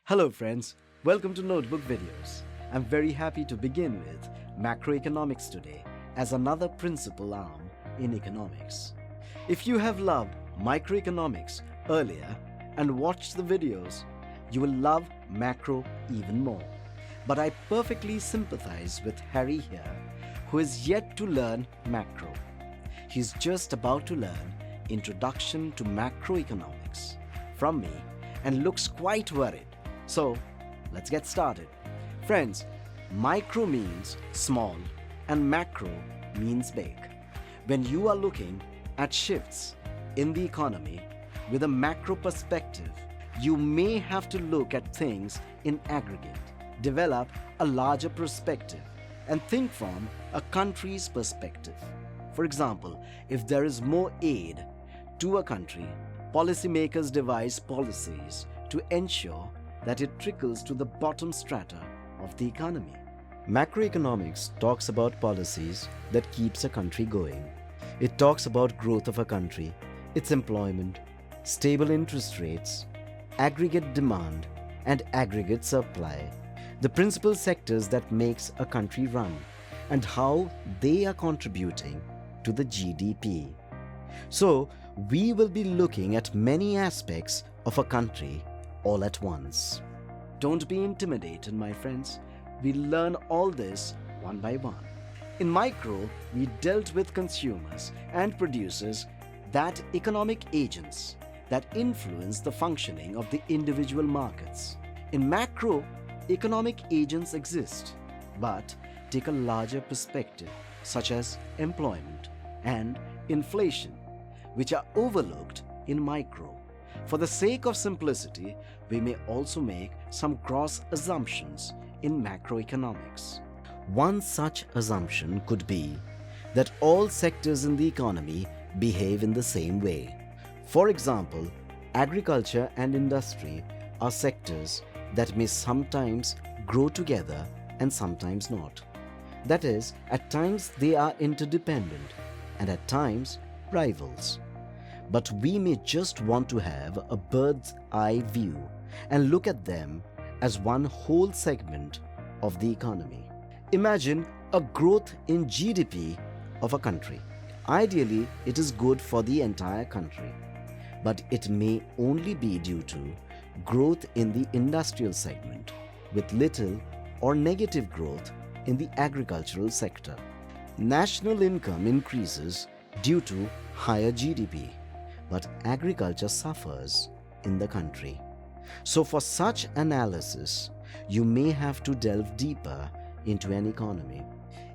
Hello friends, welcome to Notebook Videos. I'm very happy to begin with macroeconomics today as another principal arm in economics. If you have loved microeconomics earlier and watched the videos, you will love macro even more. But I perfectly sympathize with Harry here, who is yet to learn macro. He's just about to learn Introduction to Macroeconomics from me and looks quite worried. So, let's get started. Friends, micro means small and macro means big. When you are looking at shifts in the economy with a macro perspective, you may have to look at things in aggregate, develop a larger perspective, and think from a country's perspective. For example, if there is more aid to a country, policymakers devise policies to ensure that it trickles to the bottom strata of the economy. Macroeconomics talks about policies that keeps a country going. It talks about growth of a country, its employment, stable interest rates, aggregate demand, and aggregate supply, the principal sectors that makes a country run, and how they are contributing to the GDP. So, we will be looking at many aspects of a country all at once. Don't be intimidated, my friends. We'll learn all this one by one. In micro, we dealt with consumers and producers, that economic agents that influence the functioning of the individual markets. In macro, economic agents exist, but take a larger perspective, such as employment and inflation, which are overlooked in micro. For the sake of simplicity, we may also make some gross assumptions in macroeconomics. One such assumption could be that all sectors in the economy behave in the same way. For example, agriculture and industry are sectors that may sometimes grow together and sometimes not. That is, at times they are interdependent and at times rivals. But we may just want to have a bird's eye view and look at them as one whole segment of the economy. Imagine a growth in GDP of a country. Ideally, it is good for the entire country, but it may only be due to growth in the industrial segment, with little or negative growth in the agricultural sector. National income increases due to higher GDP, but agriculture suffers in the country. So for such analysis, you may have to delve deeper into an economy.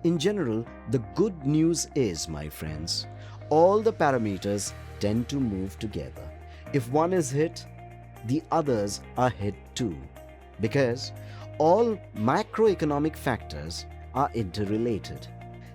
In general, the good news is, my friends, all the parameters tend to move together. If one is hit, the others are hit too, because all macroeconomic factors are interrelated.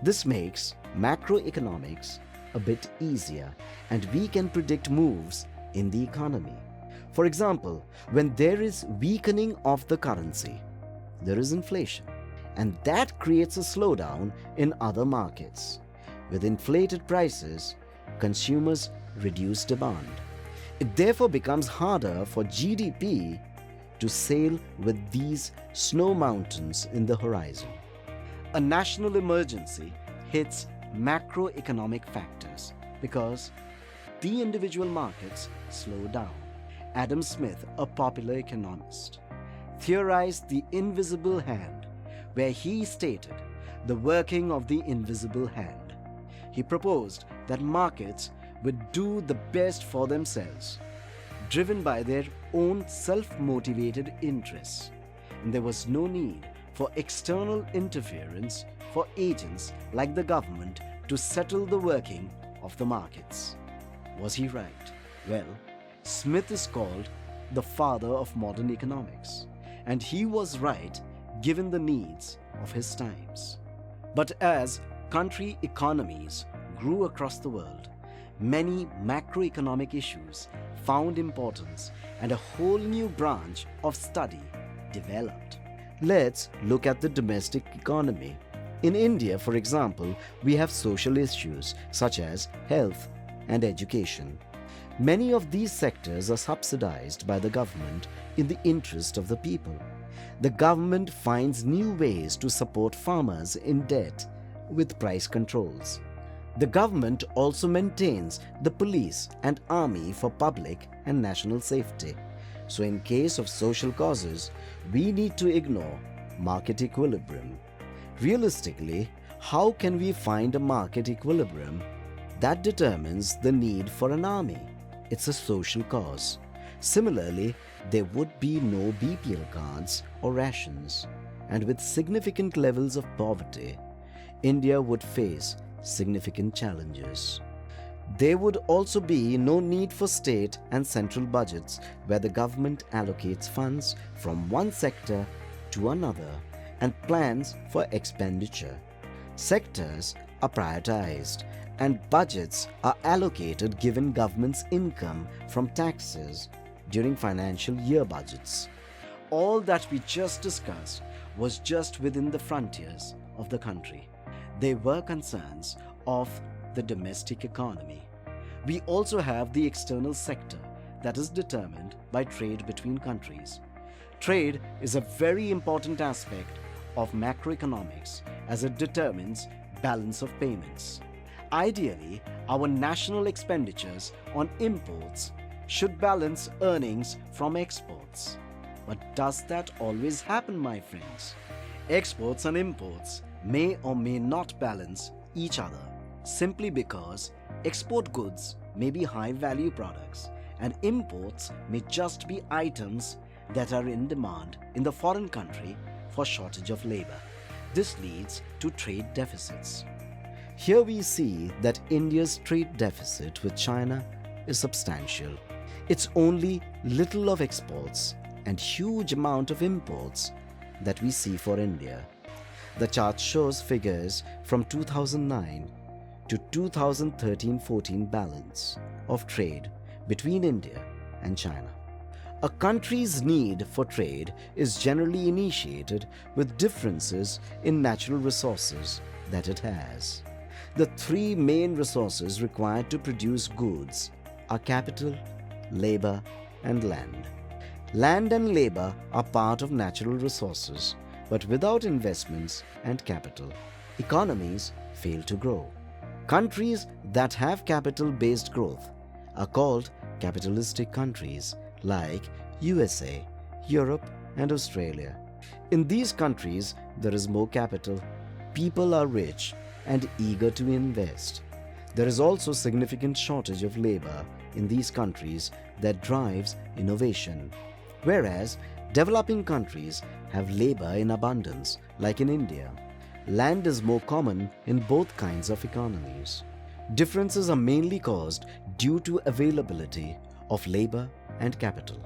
This makes macroeconomics a bit easier, and we can predict moves in the economy. For example, when there is weakening of the currency, there is inflation, and that creates a slowdown in other markets. With inflated prices, consumers reduce demand. It therefore becomes harder for GDP to sail with these snow mountains in the horizon. A national emergency hits macroeconomic factors because the individual markets slow down. Adam Smith, a popular economist, theorized the invisible hand, where he stated the working of the invisible hand. He proposed that markets would do the best for themselves, driven by their own self-motivated interests, and there was no need for external interference for agents like the government to settle the working of the markets. Was he right? Well, Smith is called the father of modern economics, and he was right given the needs of his times. But as country economies grew across the world, many macroeconomic issues found importance and a whole new branch of study developed. Let's look at the domestic economy. In India, for example, we have social issues such as health and education. Many of these sectors are subsidized by the government in the interest of the people. The government finds new ways to support farmers in debt with price controls. The government also maintains the police and army for public and national safety. So in case of social causes, we need to ignore market equilibrium. Realistically, how can we find a market equilibrium that determines the need for an army? It's a social cause. Similarly, there would be no BPL cards or rations. And with significant levels of poverty, India would face significant challenges. There would also be no need for state and central budgets where the government allocates funds from one sector to another and plans for expenditure. Sectors are prioritized and budgets are allocated given government's income from taxes during financial year budgets. All that we just discussed was just within the frontiers of the country. There were concerns of the domestic economy. We also have the external sector that is determined by trade between countries. Trade is a very important aspect of macroeconomics as it determines balance of payments. Ideally, our national expenditures on imports should balance earnings from exports. But does that always happen, my friends? Exports and imports may or may not balance each other simply because export goods may be high-value products and imports may just be items that are in demand in the foreign country for shortage of labor. This leads to trade deficits. Here we see that India's trade deficit with China is substantial. It's only little of exports and huge amount of imports that we see for India. The chart shows figures from 2009 to 2013-14 balance of trade between India and China. A country's need for trade is generally initiated with differences in natural resources that it has. The three main resources required to produce goods are capital, labor, and land. Land and labor are part of natural resources, but without investments and capital, economies fail to grow. Countries that have capital-based growth are called capitalistic countries like USA, Europe, and Australia. In these countries, there is more capital, people are rich and eager to invest. There is also significant shortage of labor in these countries that drives innovation. Whereas developing countries have labor in abundance, like in India. Land is more common in both kinds of economies. Differences are mainly caused due to availability of labor and capital.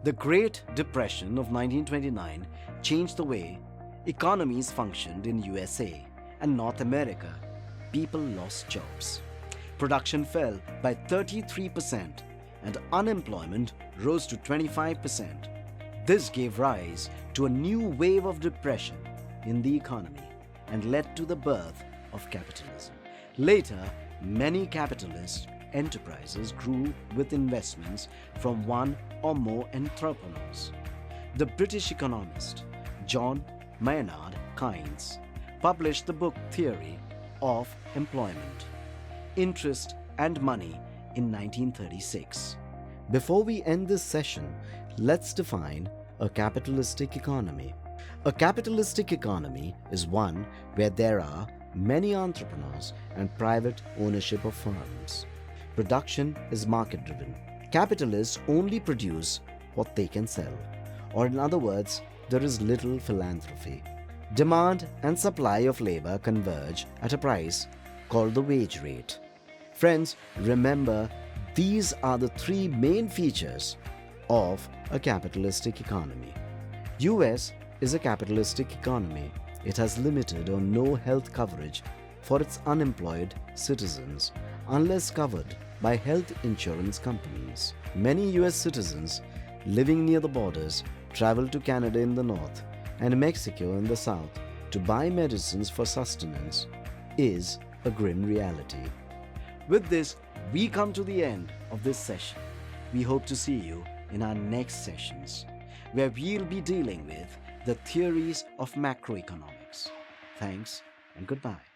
The Great Depression of 1929 changed the way economies functioned in USA and North America. People lost jobs. Production fell by 33% and unemployment rose to 25%. This gave rise to a new wave of depression in the economy and led to the birth of capitalism. Later, many capitalist enterprises grew with investments from one or more entrepreneurs. The British economist John Maynard Keynes published the book Theory of Employment, Interest and Money in 1936. Before we end this session, let's define a capitalistic economy. A capitalistic economy is one where there are many entrepreneurs and private ownership of firms. Production is market-driven. Capitalists only produce what they can sell, or in other words, there is little philanthropy. Demand and supply of labor converge at a price called the wage rate. Friends, remember, these are the three main features of a capitalistic economy. US is a capitalistic economy. It has limited or no health coverage for its unemployed citizens unless covered by health insurance companies. Many US citizens living near the borders travel to Canada in the north and Mexico in the south to buy medicines for sustenance is a grim reality. With this, we come to the end of this session. We hope to see you in our next sessions, where we'll be dealing with the theories of macroeconomics. Thanks and goodbye.